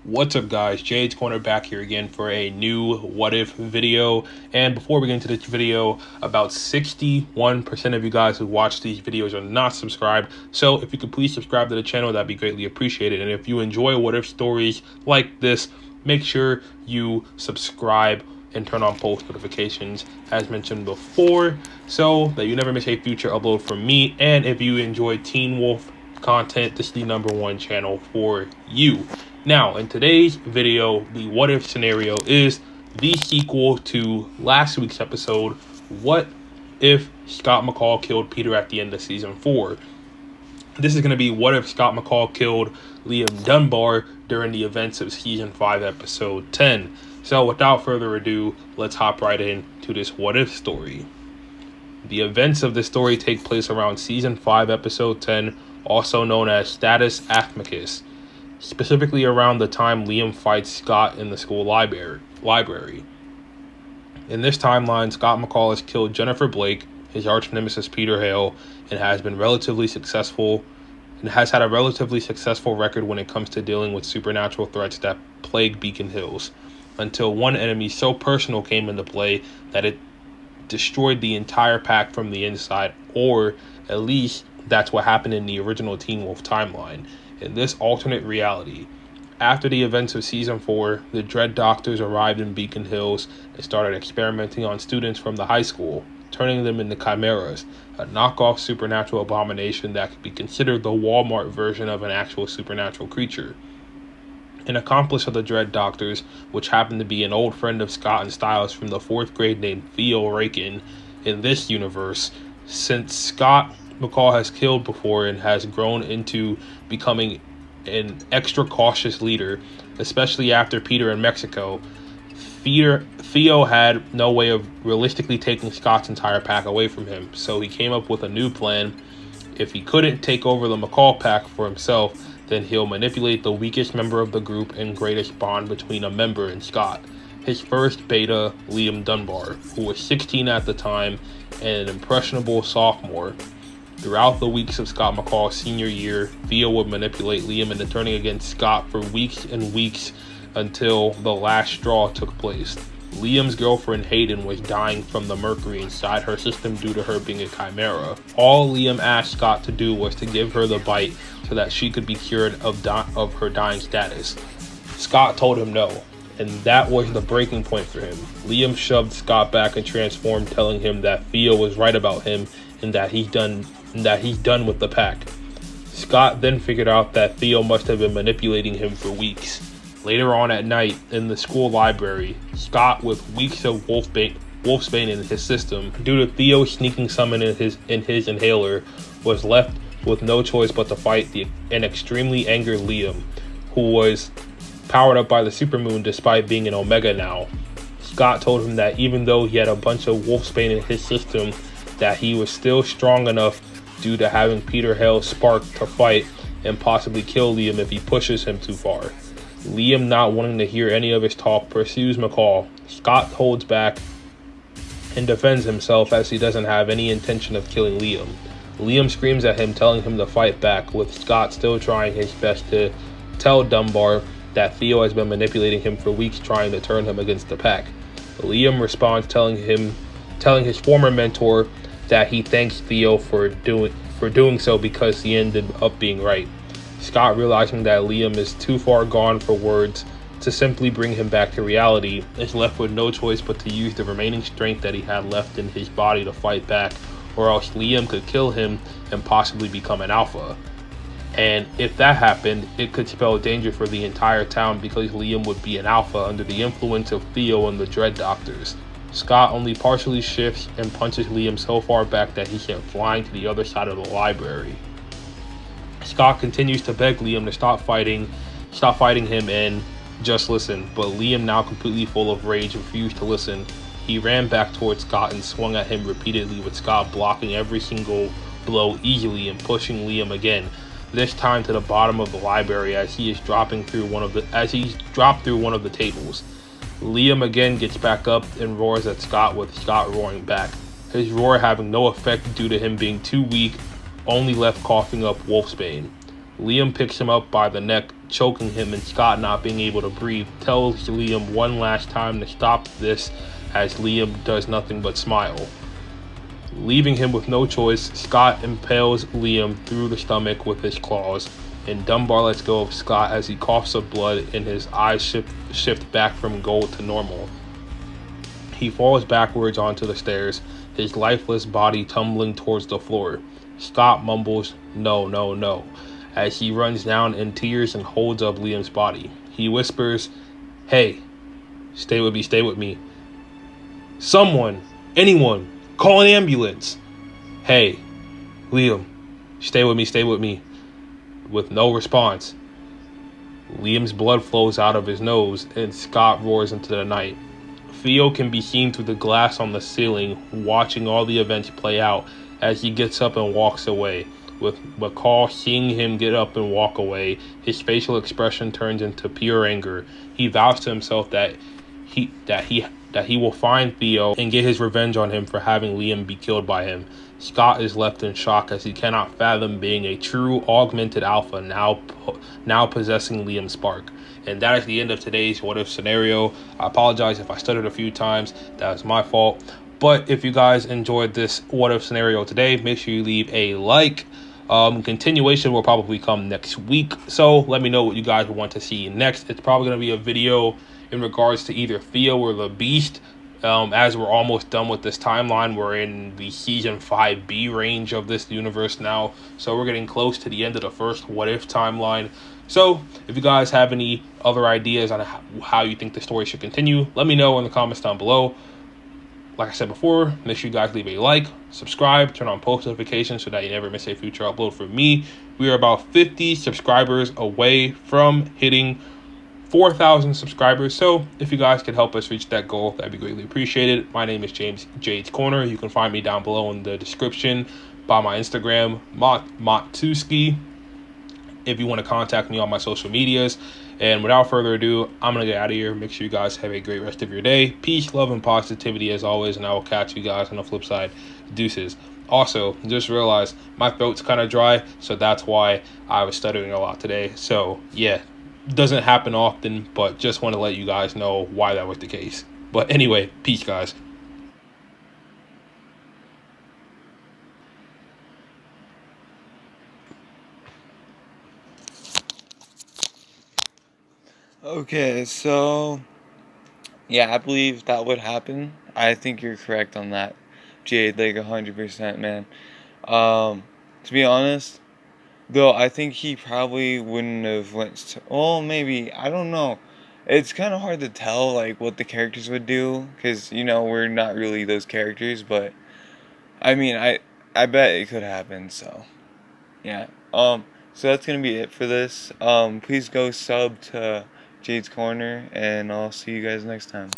What's up, guys? Jades Corner back here again for a new what if video. And before we get into this video, about 61% of you guys who watch these videos are not subscribed. So if you could please subscribe to the channel, that'd be greatly appreciated. And if you enjoy what if stories like this, make sure you subscribe and turn on post notifications as mentioned before, so that you never miss a future upload from me. And if you enjoy Teen Wolf content, this is the #1 channel for you. Now, in today's video, the what if scenario is the sequel to last week's episode. What if Scott McCall killed Peter at the end of season 4? This is going to be what if Scott McCall killed Liam Dunbar during the events of season 5, episode 10. So without further ado, let's hop right into this what if story. The events of this story take place around season 5, episode 10, also known as Status Athmachus, specifically around the time Liam fights Scott in the school library. In this timeline, Scott McCall has killed Jennifer Blake, his arch nemesis Peter Hale, and has had a relatively successful record when it comes to dealing with supernatural threats that plague Beacon Hills, until one enemy so personal came into play that it destroyed the entire pack from the inside, or at least that's what happened in the original Teen Wolf timeline. In this alternate reality, after the events of season 4, the Dread Doctors arrived in Beacon Hills and started experimenting on students from the high school, turning them into chimeras, a knockoff supernatural abomination that could be considered the Walmart version of an actual supernatural creature. An accomplice of the Dread Doctors, which happened to be an old friend of Scott and Styles from the 4th grade named Theo Rakin in this universe, since Scott McCall has killed before and has grown into becoming an extra cautious leader, especially after Peter in Mexico. Theo had no way of realistically taking Scott's entire pack away from him, so he came up with a new plan. If he couldn't take over the McCall pack for himself, then he'll manipulate the weakest member of the group and greatest bond between a member and Scott. His first beta, Liam Dunbar, who was 16 at the time and an impressionable sophomore. Throughout the weeks of Scott McCall's senior year, Theo would manipulate Liam into turning against Scott for weeks and weeks until the last straw took place. Liam's girlfriend Hayden was dying from the mercury inside her system due to her being a chimera. All Liam asked Scott to do was to give her the bite so that she could be cured of her dying status. Scott told him no, and that was the breaking point for him. Liam shoved Scott back and transformed, telling him that Theo was right about him and that he's done with the pack. Scott then figured out that Theo must have been manipulating him for weeks. Later on at night, in the school library, Scott, with weeks of wolfsbane in his system, due to Theo sneaking some in his inhaler, was left with no choice but to fight an extremely angered Liam, who was powered up by the supermoon despite being an Omega now. Scott told him that even though he had a bunch of wolfsbane in his system, that he was still strong enough due to having Peter Hale spark to fight and possibly kill Liam if he pushes him too far. Liam, not wanting to hear any of his talk, pursues McCall. Scott holds back and defends himself as he doesn't have any intention of killing Liam. Liam screams at him, telling him to fight back, with Scott still trying his best to tell Dunbar that Theo has been manipulating him for weeks, trying to turn him against the pack. Liam responds, telling his former mentor that he thanks Theo for doing so because he ended up being right. Scott, realizing that Liam is too far gone for words to simply bring him back to reality, is left with no choice but to use the remaining strength that he had left in his body to fight back, or else Liam could kill him and possibly become an alpha. And if that happened, it could spell danger for the entire town because Liam would be an alpha under the influence of Theo and the Dread Doctors. Scott only partially shifts and punches Liam so far back that he sent flying to the other side of the library. Scott continues to beg Liam to stop fighting him and just listen, but Liam, now completely full of rage, refused to listen. He ran back towards Scott and swung at him repeatedly, with Scott blocking every single blow easily and pushing Liam again, this time to the bottom of the library as he's dropped through one of the tables. Liam again gets back up and roars at Scott, with Scott roaring back, his roar having no effect due to him being too weak, only left coughing up wolfsbane. Liam picks him up by the neck, choking him and Scott not being able to breathe, tells Liam one last time to stop this as Liam does nothing but smile. Leaving him with no choice, Scott impales Liam through the stomach with his claws, and Dunbar lets go of Scott as he coughs up blood and his eyes shift back from gold to normal. He falls backwards onto the stairs, his lifeless body tumbling towards the floor. Scott mumbles, "No, no, no," as he runs down in tears and holds up Liam's body. He whispers, "Hey, stay with me, stay with me. Someone, anyone, call an ambulance. Hey, Liam, stay with me, stay with me." With no response, Liam's blood flows out of his nose and Scott roars into the night. Theo can be seen through the glass on the ceiling, watching all the events play out as he gets up and walks away. With McCall seeing him get up and walk away, his facial expression turns into pure anger. He vows to himself that he will find Theo and get his revenge on him for having Liam be killed by him. Scott is left in shock as he cannot fathom being a true augmented alpha now possessing Liam's spark. And that is the end of today's what if scenario. I apologize if I stuttered a few times. That was my fault. But if you guys enjoyed this what if scenario today, make sure you leave a like. Continuation will probably come next week. So let me know what you guys want to see next. It's probably going to be a video in regards to either Theo or the Beast. As we're almost done with this timeline, we're in the season 5B range of this universe now. So we're getting close to the end of the first what if timeline. So if you guys have any other ideas on how you think the story should continue, let me know in the comments down below. Like I said before, make sure you guys leave a like, subscribe, turn on post notifications so that you never miss a future upload from me. We are about 50 subscribers away from hitting 4,000 subscribers. So if you guys could help us reach that goal, that'd be greatly appreciated. My name is James Jades Corner. You can find me down below in the description by my Instagram, Mottuski, if you want to contact me on my social medias. And without further ado, I'm going to get out of here. Make sure you guys have a great rest of your day. Peace, love, and positivity as always. And I will catch you guys on the flip side. Deuces. Also, just realized my throat's kind of dry, so that's why I was stuttering a lot today. So, yeah, doesn't happen often, but just want to let you guys know why that was the case. But anyway, peace, guys. Okay, so yeah, I believe that would happen. I think you're correct on that, Jade, like 100%, man. To be honest, though, I think he probably wouldn't have well, maybe, I don't know. It's kind of hard to tell, like, what the characters would do, because, we're not really those characters, but, I mean, I bet it could happen, so, yeah. So that's gonna be it for this. Please go sub to Jade's Corner, and I'll see you guys next time.